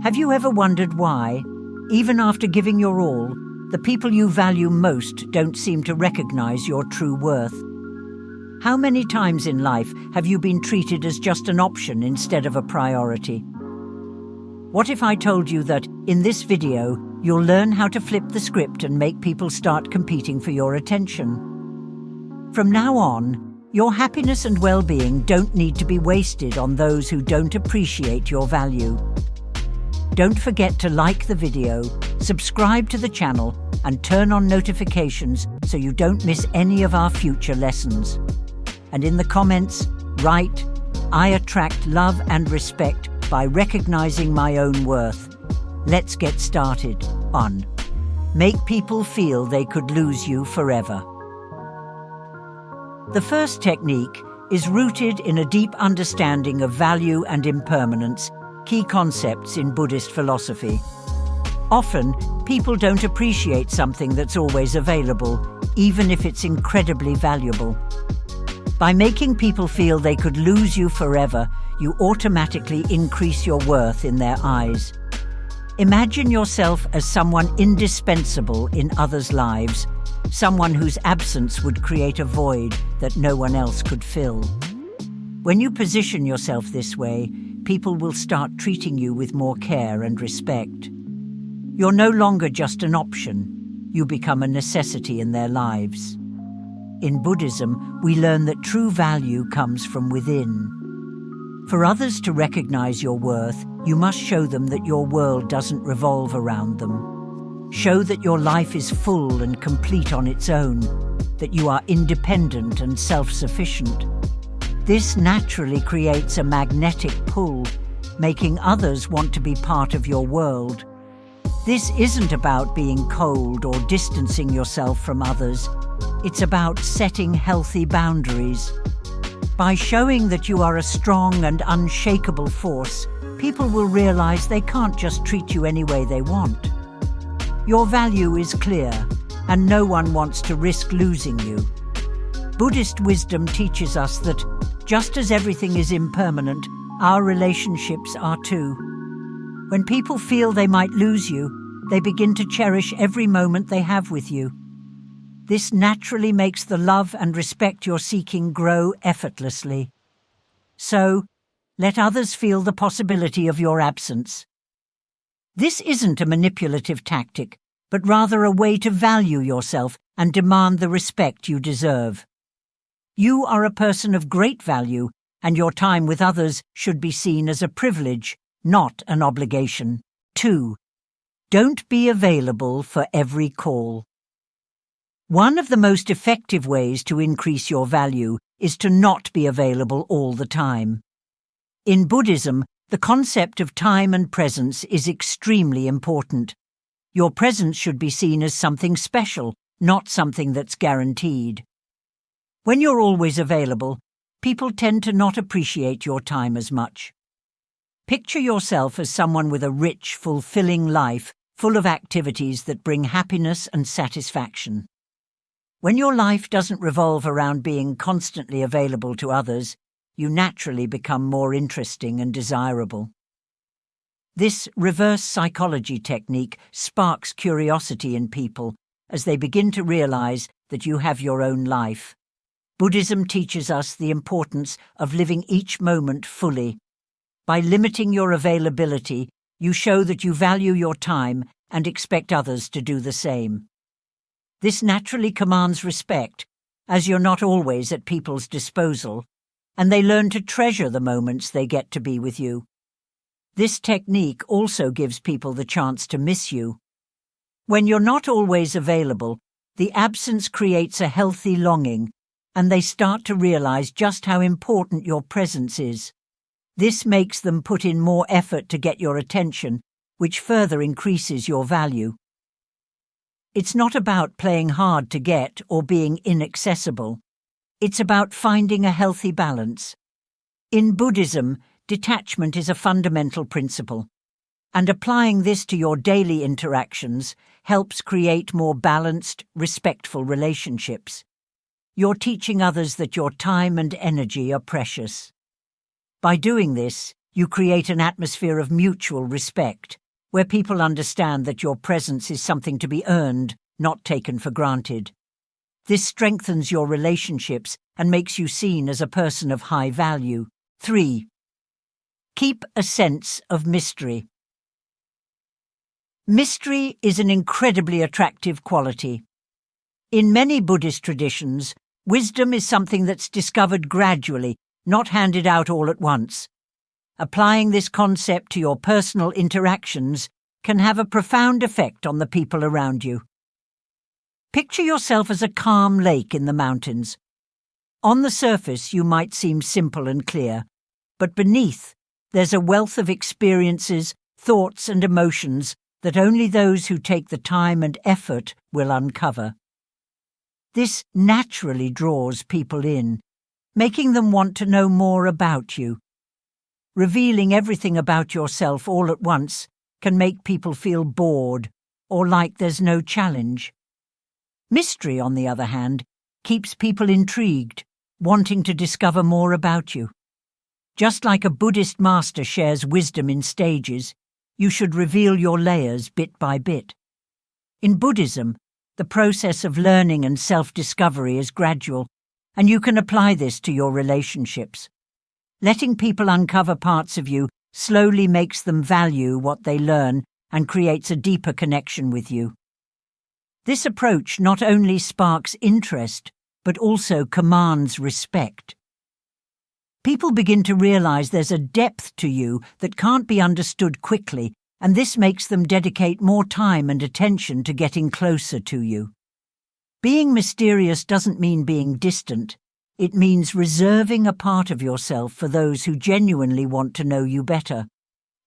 Have you ever wondered why, even after giving your all, the people you value most don't seem to recognize your true worth? How many times in life have you been treated as just an option instead of a priority? What if I told you that, in this video, you'll learn how to flip the script and make people start competing for your attention? From now on, your happiness and well-being don't need to be wasted on those who don't appreciate your value. Don't forget to like the video, subscribe to the channel, and turn on notifications so you don't miss any of our future lessons. And in the comments, write, "I attract love and respect by recognizing my own worth." Let's get started on Make People Feel They Could Lose You Forever. The first technique is rooted in a deep understanding of value and impermanence, key concepts in Buddhist philosophy. Often, people don't appreciate something that's always available, even if it's incredibly valuable. By making people feel they could lose you forever, you automatically increase your worth in their eyes. Imagine yourself as someone indispensable in others' lives, someone whose absence would create a void that no one else could fill. When you position yourself this way, people will start treating you with more care and respect. You're no longer just an option, you become a necessity in their lives. In Buddhism, we learn that true value comes from within. For others to recognize your worth, you must show them that your world doesn't revolve around them. Show that your life is full and complete on its own, that you are independent and self-sufficient. This naturally creates a magnetic pull, making others want to be part of your world. This isn't about being cold or distancing yourself from others. It's about setting healthy boundaries. By showing that you are a strong and unshakable force, people will realize they can't just treat you any way they want. Your value is clear, and no one wants to risk losing you. Buddhist wisdom teaches us that, just as everything is impermanent, our relationships are too. When people feel they might lose you, they begin to cherish every moment they have with you. This naturally makes the love and respect you're seeking grow effortlessly. So, let others feel the possibility of your absence. This isn't a manipulative tactic, but rather a way to value yourself and demand the respect you deserve. You are a person of great value, and your time with others should be seen as a privilege, not an obligation. 2. Don't be available for every call. One of the most effective ways to increase your value is to not be available all the time. In Buddhism, the concept of time and presence is extremely important. Your presence should be seen as something special, not something that's guaranteed. When you're always available, people tend to not appreciate your time as much. Picture yourself as someone with a rich, fulfilling life, full of activities that bring happiness and satisfaction. When your life doesn't revolve around being constantly available to others, you naturally become more interesting and desirable. This reverse psychology technique sparks curiosity in people as they begin to realize that you have your own life. Buddhism teaches us the importance of living each moment fully. By limiting your availability, you show that you value your time and expect others to do the same. This naturally commands respect, as you're not always at people's disposal, and they learn to treasure the moments they get to be with you. This technique also gives people the chance to miss you. When you're not always available, the absence creates a healthy longing, and they start to realize just how important your presence is. This makes them put in more effort to get your attention, which further increases your value. It's not about playing hard to get or being inaccessible. It's about finding a healthy balance. In Buddhism, detachment is a fundamental principle, and applying this to your daily interactions helps create more balanced, respectful relationships. You're teaching others that your time and energy are precious. By doing this, You create an atmosphere of mutual respect, where people understand that your presence is something to be earned, not taken for granted. This strengthens your relationships and makes you seen as a person of high value. 3. Keep a sense of mystery. Mystery is an incredibly attractive quality. In many Buddhist traditions, wisdom is something that's discovered gradually, not handed out all at once. Applying this concept to your personal interactions can have a profound effect on the people around you. Picture yourself as a calm lake in the mountains. On the surface, you might seem simple and clear, but beneath, there's a wealth of experiences, thoughts, and emotions that only those who take the time and effort will uncover. This naturally draws people in, making them want to know more about you. Revealing everything about yourself all at once can make people feel bored or like there's no challenge. Mystery, on the other hand, keeps people intrigued, wanting to discover more about you. Just like a Buddhist master shares wisdom in stages, you should reveal your layers bit by bit. In Buddhism, the process of learning and self-discovery is gradual, and you can apply this to your relationships. Letting people uncover parts of you slowly makes them value what they learn and creates a deeper connection with you. This approach not only sparks interest, but also commands respect. People begin to realize there's a depth to you that can't be understood quickly, and this makes them dedicate more time and attention to getting closer to you. Being mysterious doesn't mean being distant. It means reserving a part of yourself for those who genuinely want to know you better.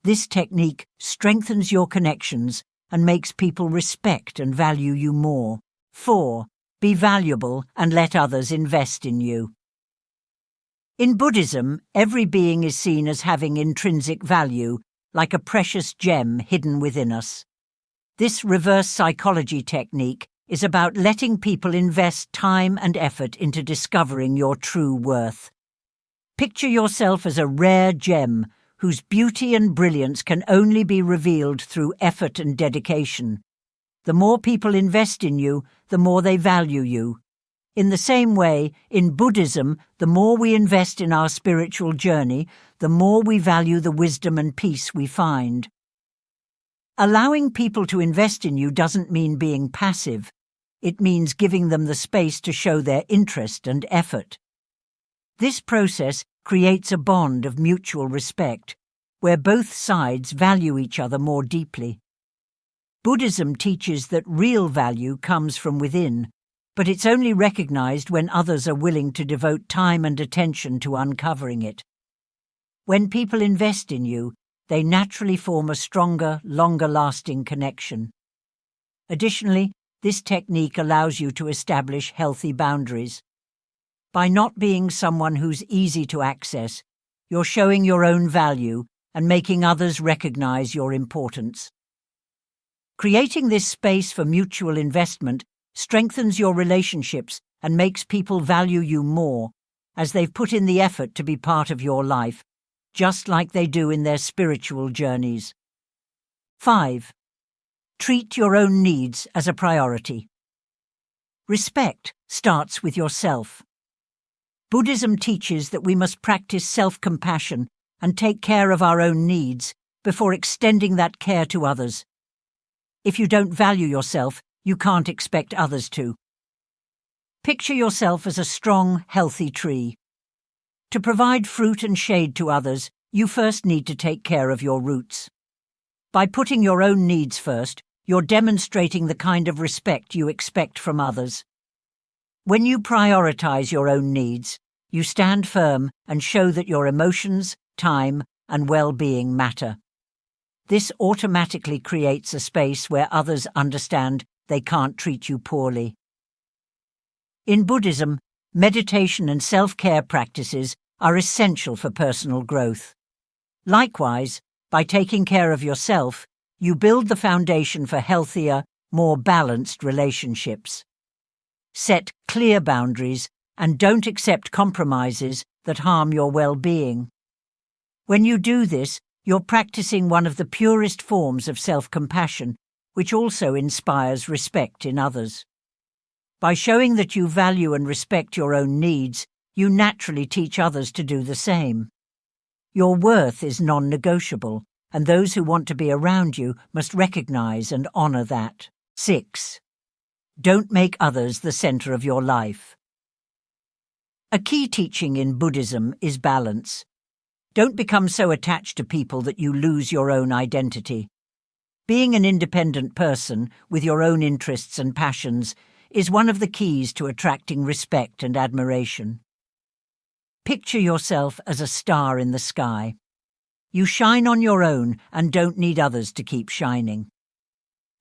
This technique strengthens your connections and makes people respect and value you more. 4. Be valuable and let others invest in you. In Buddhism, every being is seen as having intrinsic value, like a precious gem hidden within us. This reverse psychology technique is about letting people invest time and effort into discovering your true worth. Picture yourself as a rare gem whose beauty and brilliance can only be revealed through effort and dedication. The more people invest in you, the more they value you. In the same way, in Buddhism, the more we invest in our spiritual journey, the more we value the wisdom and peace we find. Allowing people to invest in you doesn't mean being passive. It means giving them the space to show their interest and effort. This process creates a bond of mutual respect, where both sides value each other more deeply. Buddhism teaches that real value comes from within, but it's only recognized when others are willing to devote time and attention to uncovering it. When people invest in you, they naturally form a stronger, longer-lasting connection. Additionally, this technique allows you to establish healthy boundaries. By not being someone who's easy to access, you're showing your own value and making others recognize your importance. Creating this space for mutual investment strengthens your relationships and makes people value you more, as they've put in the effort to be part of your life, just like they do in their spiritual journeys. 5. Treat your own needs as a priority. Respect starts with yourself. Buddhism teaches that we must practice self-compassion and take care of our own needs before extending that care to others. If you don't value yourself, you can't expect others to. Picture yourself as a strong, healthy tree. To provide fruit and shade to others, you first need to take care of your roots. By putting your own needs first, you're demonstrating the kind of respect you expect from others. When you prioritize your own needs, you stand firm and show that your emotions, time, and well-being matter. This automatically creates a space where others understand they can't treat you poorly. In Buddhism, meditation and self-care practices are essential for personal growth. Likewise, by taking care of yourself, you build the foundation for healthier, more balanced relationships. Set clear boundaries and don't accept compromises that harm your well-being. When you do this, you're practicing one of the purest forms of self-compassion, which also inspires respect in others. By showing that you value and respect your own needs, you naturally teach others to do the same. Your worth is non-negotiable, and those who want to be around you must recognize and honor that. 6. Don't make others the center of your life. A key teaching in Buddhism is balance. Don't become so attached to people that you lose your own identity. Being an independent person with your own interests and passions is one of the keys to attracting respect and admiration. Picture yourself as a star in the sky. You shine on your own and don't need others to keep shining.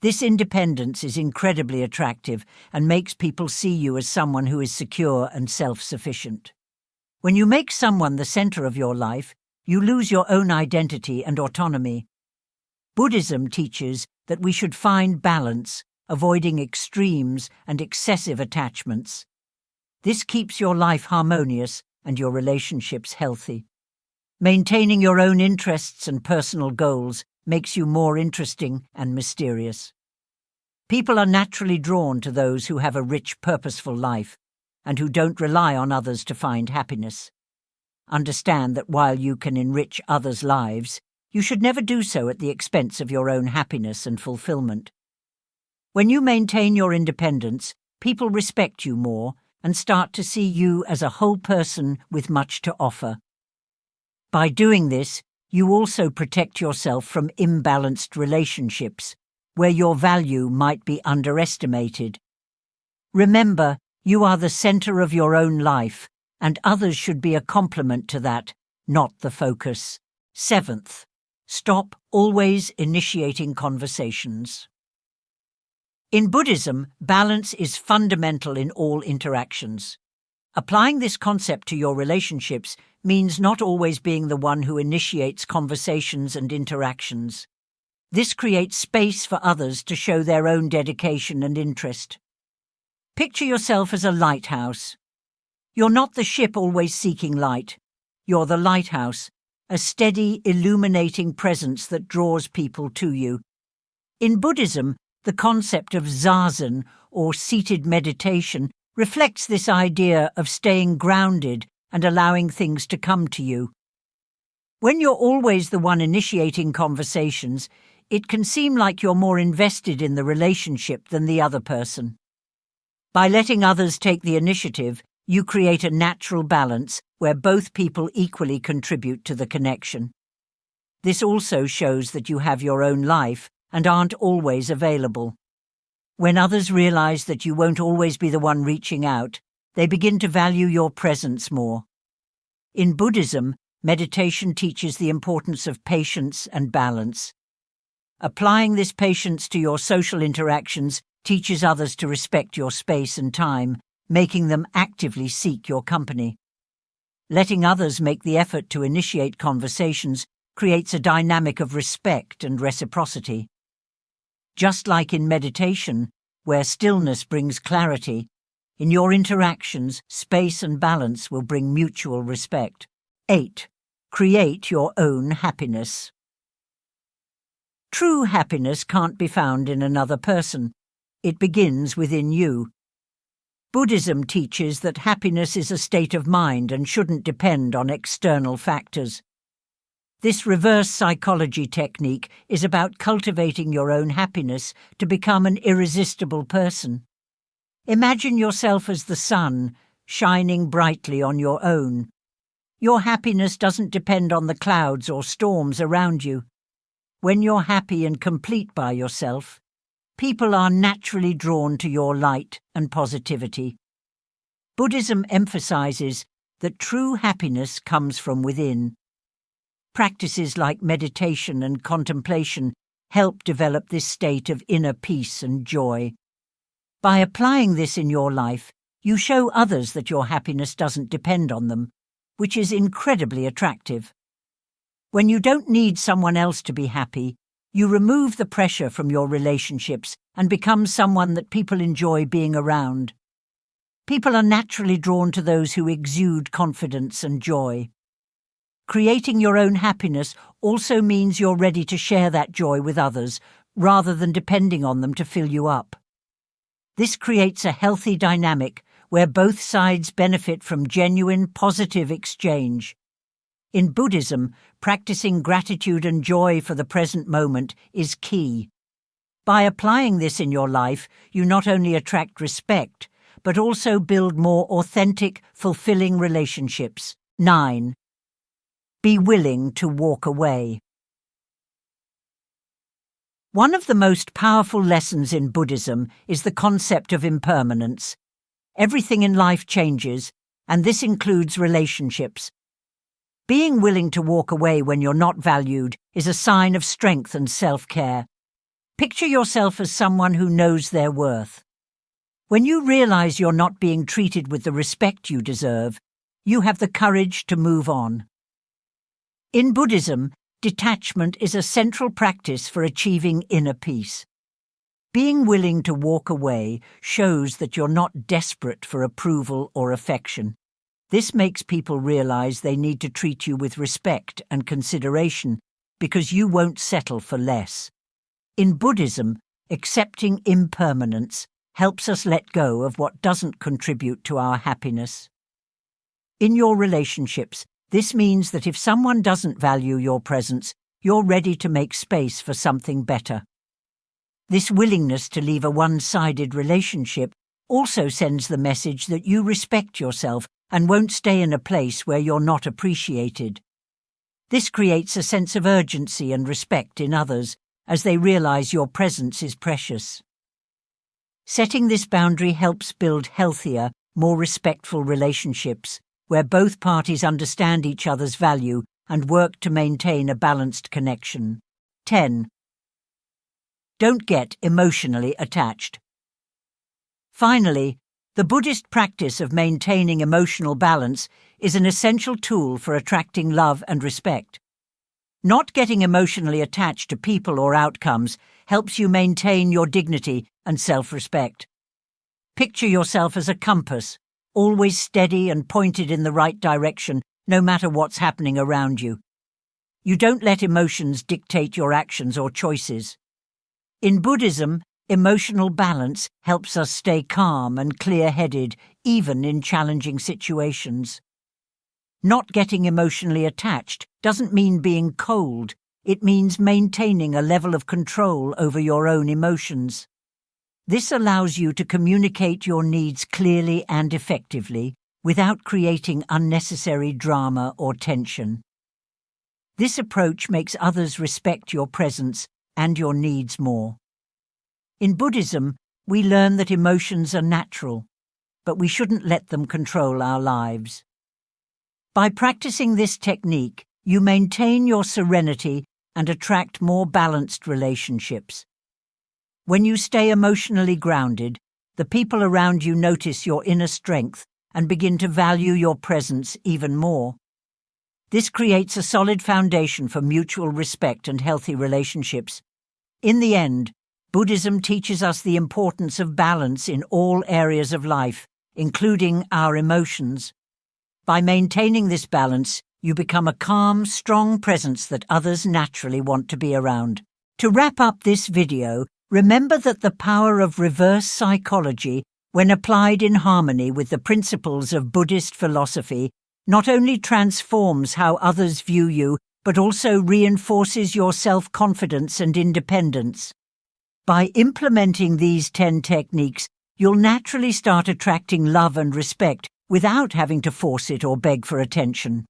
This independence is incredibly attractive and makes people see you as someone who is secure and self-sufficient. When you make someone the center of your life, you lose your own identity and autonomy. Buddhism teaches that we should find balance, avoiding extremes and excessive attachments. This keeps your life harmonious and your relationships healthy. Maintaining your own interests and personal goals makes you more interesting and mysterious. People are naturally drawn to those who have a rich, purposeful life and who don't rely on others to find happiness. Understand that while you can enrich others' lives, you should never do so at the expense of your own happiness and fulfillment. When you maintain your independence, people respect you more and start to see you as a whole person with much to offer. By doing this, you also protect yourself from imbalanced relationships, where your value might be underestimated. Remember, you are the center of your own life, and others should be a complement to that, not the focus. 7th, stop always initiating conversations. In Buddhism, balance is fundamental in all interactions. Applying this concept to your relationships means not always being the one who initiates conversations and interactions. This creates space for others to show their own dedication and interest. Picture yourself as a lighthouse. You're not the ship always seeking light. You're the lighthouse, a steady, illuminating presence that draws people to you. In Buddhism, the concept of zazen, or seated meditation, reflects this idea of staying grounded and allowing things to come to you. When you're always the one initiating conversations, it can seem like you're more invested in the relationship than the other person. By letting others take the initiative, you create a natural balance where both people equally contribute to the connection. This also shows that you have your own life and aren't always available. When others realize that you won't always be the one reaching out, they begin to value your presence more. In Buddhism, meditation teaches the importance of patience and balance. Applying this patience to your social interactions teaches others to respect your space and time, making them actively seek your company. Letting others make the effort to initiate conversations creates a dynamic of respect and reciprocity. Just like in meditation, where stillness brings clarity, in your interactions, space and balance will bring mutual respect. 8. Create your own happiness. True happiness can't be found in another person. It begins within you. Buddhism teaches that happiness is a state of mind and shouldn't depend on external factors. This reverse psychology technique is about cultivating your own happiness to become an irresistible person. Imagine yourself as the sun, shining brightly on your own. Your happiness doesn't depend on the clouds or storms around you. When you're happy and complete by yourself, people are naturally drawn to your light and positivity. Buddhism emphasizes that true happiness comes from within. Practices like meditation and contemplation help develop this state of inner peace and joy. By applying this in your life, you show others that your happiness doesn't depend on them, which is incredibly attractive. When you don't need someone else to be happy, you remove the pressure from your relationships and become someone that people enjoy being around. People are naturally drawn to those who exude confidence and joy. Creating your own happiness also means you're ready to share that joy with others, rather than depending on them to fill you up. This creates a healthy dynamic where both sides benefit from genuine, positive exchange. In Buddhism, practicing gratitude and joy for the present moment is key. By applying this in your life, you not only attract respect, but also build more authentic, fulfilling relationships. 9. Be willing to walk away. One of the most powerful lessons in Buddhism is the concept of impermanence. Everything in life changes, and this includes relationships. Being willing to walk away when you're not valued is a sign of strength and self-care. Picture yourself as someone who knows their worth. When you realize you're not being treated with the respect you deserve, you have the courage to move on. In Buddhism, detachment is a central practice for achieving inner peace. Being willing to walk away shows that you're not desperate for approval or affection. This makes people realize they need to treat you with respect and consideration because you won't settle for less. In Buddhism, accepting impermanence helps us let go of what doesn't contribute to our happiness. In your relationships, this means that if someone doesn't value your presence, you're ready to make space for something better. This willingness to leave a one-sided relationship also sends the message that you respect yourself and won't stay in a place where you're not appreciated. This creates a sense of urgency and respect in others as they realize your presence is precious. Setting this boundary helps build healthier, more respectful relationships where both parties understand each other's value and work to maintain a balanced connection. 10. Don't get emotionally attached. Finally, the Buddhist practice of maintaining emotional balance is an essential tool for attracting love and respect. Not getting emotionally attached to people or outcomes helps you maintain your dignity and self-respect. Picture yourself as a compass, always steady and pointed in the right direction, no matter what's happening around you. You don't let emotions dictate your actions or choices. In Buddhism, emotional balance helps us stay calm and clear-headed, even in challenging situations. Not getting emotionally attached doesn't mean being cold. It means maintaining a level of control over your own emotions. This allows you to communicate your needs clearly and effectively without creating unnecessary drama or tension. This approach makes others respect your presence and your needs more. In Buddhism, we learn that emotions are natural, but we shouldn't let them control our lives. By practicing this technique, you maintain your serenity and attract more balanced relationships. When you stay emotionally grounded, the people around you notice your inner strength and begin to value your presence even more. This creates a solid foundation for mutual respect and healthy relationships. In the end, Buddhism teaches us the importance of balance in all areas of life, including our emotions. By maintaining this balance, you become a calm, strong presence that others naturally want to be around. To wrap up this video, remember that the power of reverse psychology, when applied in harmony with the principles of Buddhist philosophy, not only transforms how others view you, but also reinforces your self-confidence and independence. By implementing these 10 techniques, you'll naturally start attracting love and respect without having to force it or beg for attention.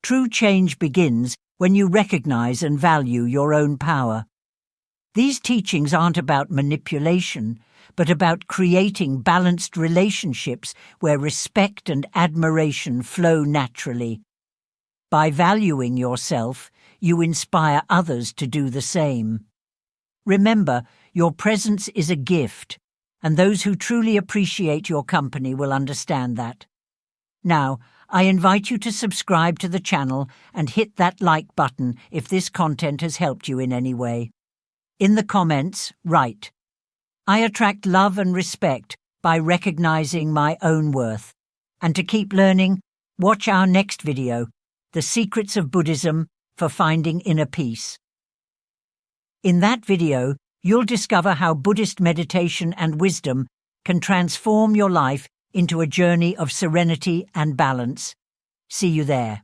True change begins when you recognize and value your own power. These teachings aren't about manipulation, but about creating balanced relationships where respect and admiration flow naturally. By valuing yourself, you inspire others to do the same. Remember, your presence is a gift, and those who truly appreciate your company will understand that. Now, I invite you to subscribe to the channel and hit that like button if this content has helped you in any way. In the comments, write, "I attract love and respect by recognizing my own worth." And to keep learning, watch our next video. The Secrets of Buddhism for Finding Inner Peace. In that video, you'll discover how Buddhist meditation and wisdom can transform your life into a journey of serenity and balance. See you there.